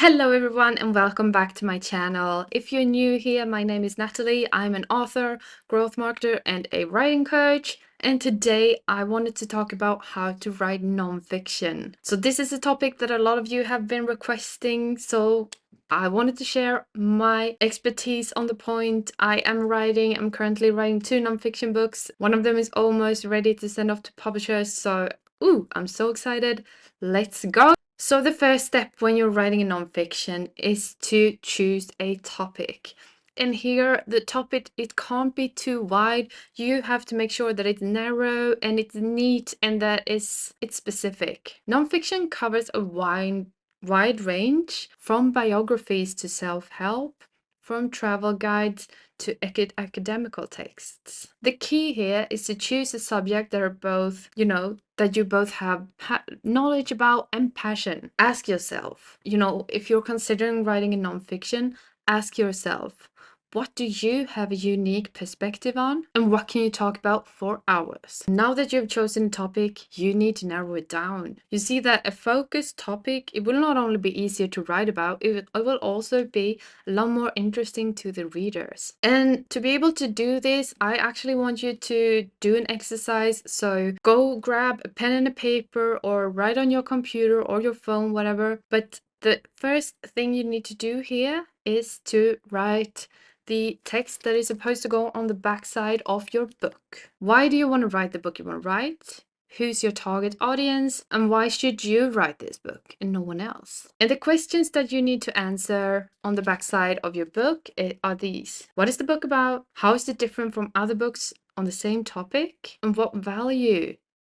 Hello everyone and welcome back to my channel. If you're new here, my name is Natalie. I'm an author, growth marketer and a writing coach. And today I wanted to talk about how to write nonfiction. So this is a topic that a lot of you have been requesting. So I wanted to share my expertise on the point. I'm currently writing 2 nonfiction books. One of them is almost ready to send off to publishers. So, I'm so excited. Let's go. So the first step when you're writing a nonfiction is to choose a topic. And here the topic, it can't be too wide. You have to make sure that it's narrow and it's neat and that it's specific. Nonfiction covers a wide range from biographies to self-help, from travel guides to academical texts. The key here is to choose a subject that are both, that you both have knowledge about and passion. Ask yourself, if you're considering writing a nonfiction, ask yourself, what do you have a unique perspective on? And what can you talk about for hours? Now that you've chosen a topic, you need to narrow it down. You see that a focused topic, it will not only be easier to write about, it will also be a lot more interesting to the readers. And to be able to do this, I actually want you to do an exercise. So go grab a pen and a paper or write on your computer or your phone, whatever. But the first thing you need to do here is to write the text that is supposed to go on the backside of your book. Why do you want to write the book you want to write? Who's your target audience? And why should you write this book and no one else? And the questions that you need to answer on the backside of your book are these. What is the book about? How is it different from other books on the same topic? And what value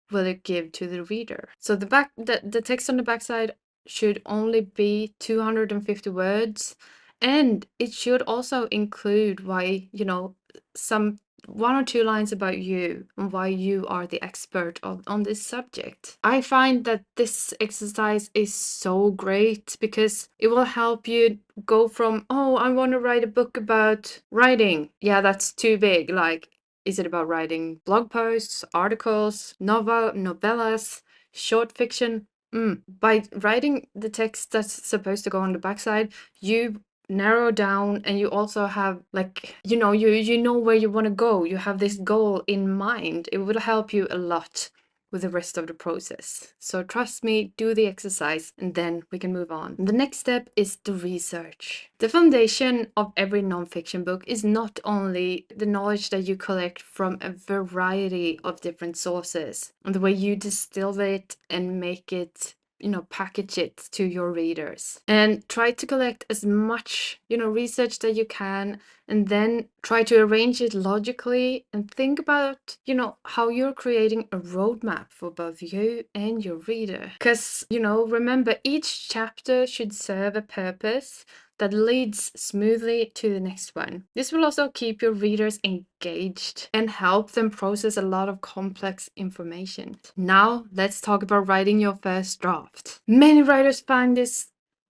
will it give to the reader? So the text on the backside should only be 250 words. And it should also include why, some 1 or 2 lines about you and why you are the expert on this subject. I find that this exercise is so great because it will help you go from, oh, I want to write a book about writing. Yeah, that's too big. Like, is it about writing blog posts, articles, novellas, short fiction? By writing the text that's supposed to go on the backside, you narrow down and you also have you know where you want to go. You have this goal in mind. It will help you a lot with the rest of the process. So trust me, do the exercise and then we can move on. The next step is the research. The foundation of every nonfiction book is not only the knowledge that you collect from a variety of different sources and the way you distill it and make it, package it to your readers, and try to collect as much, research that you can, and then try to arrange it logically and think about, how you're creating a roadmap for both you and your reader. Because, remember, each chapter should serve a purpose that leads smoothly to the next one. This will also keep your readers engaged and help them process a lot of complex information. Now, let's talk about writing your first draft. Many writers find this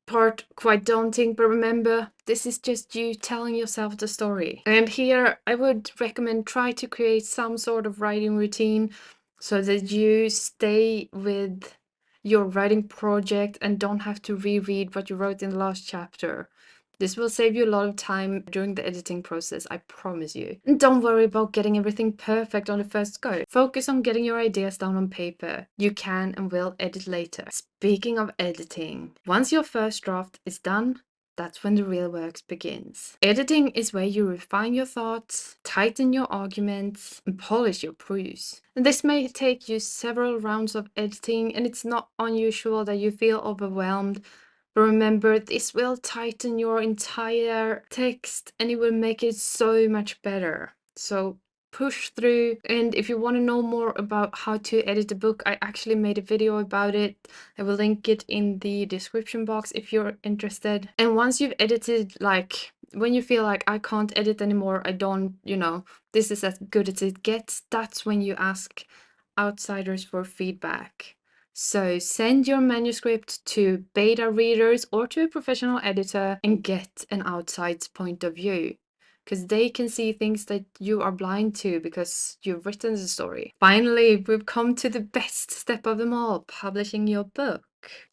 part quite daunting, but remember, this is just you telling yourself the story. And here I would recommend try to create some sort of writing routine so that you stay with your writing project and don't have to reread what you wrote in the last chapter. This will save you a lot of time during the editing process, I promise you. And don't worry about getting everything perfect on the first go. Focus on getting your ideas down on paper. You can and will edit later. Speaking of editing, once your first draft is done, that's when the real work begins. Editing is where you refine your thoughts, tighten your arguments, and polish your proofs. And this may take you several rounds of editing, and it's not unusual that you feel overwhelmed. But remember, this will tighten your entire text and it will make it so much better. So push through. And if you want to know more about how to edit a book, I actually made a video about it. I will link it in the description box if you're interested. And once you've edited, when you feel like I can't edit anymore, I don't, this is as good as it gets, that's when you ask outsiders for feedback. So send your manuscript to beta readers or to a professional editor and get an outside's point of view, because they can see things that you are blind to because you've written the story. Finally, we've come to the best step of them all, publishing your book.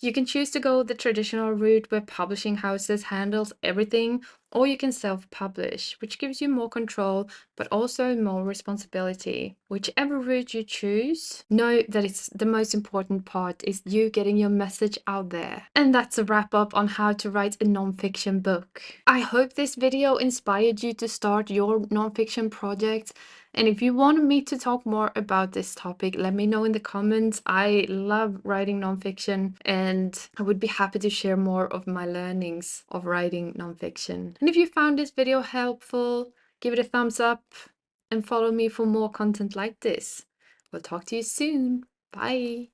You can choose to go the traditional route where publishing houses handles everything, or you can self-publish, which gives you more control but also more responsibility. Whichever route you choose, know that it's the most important part is you getting your message out there. And that's a wrap up on how to write a non-fiction book. I hope this video inspired you to start your non-fiction project. And if you want me to talk more about this topic, let me know in the comments. I love writing nonfiction and I would be happy to share more of my learnings of writing nonfiction. And if you found this video helpful, give it a thumbs up and follow me for more content like this. We'll talk to you soon. Bye.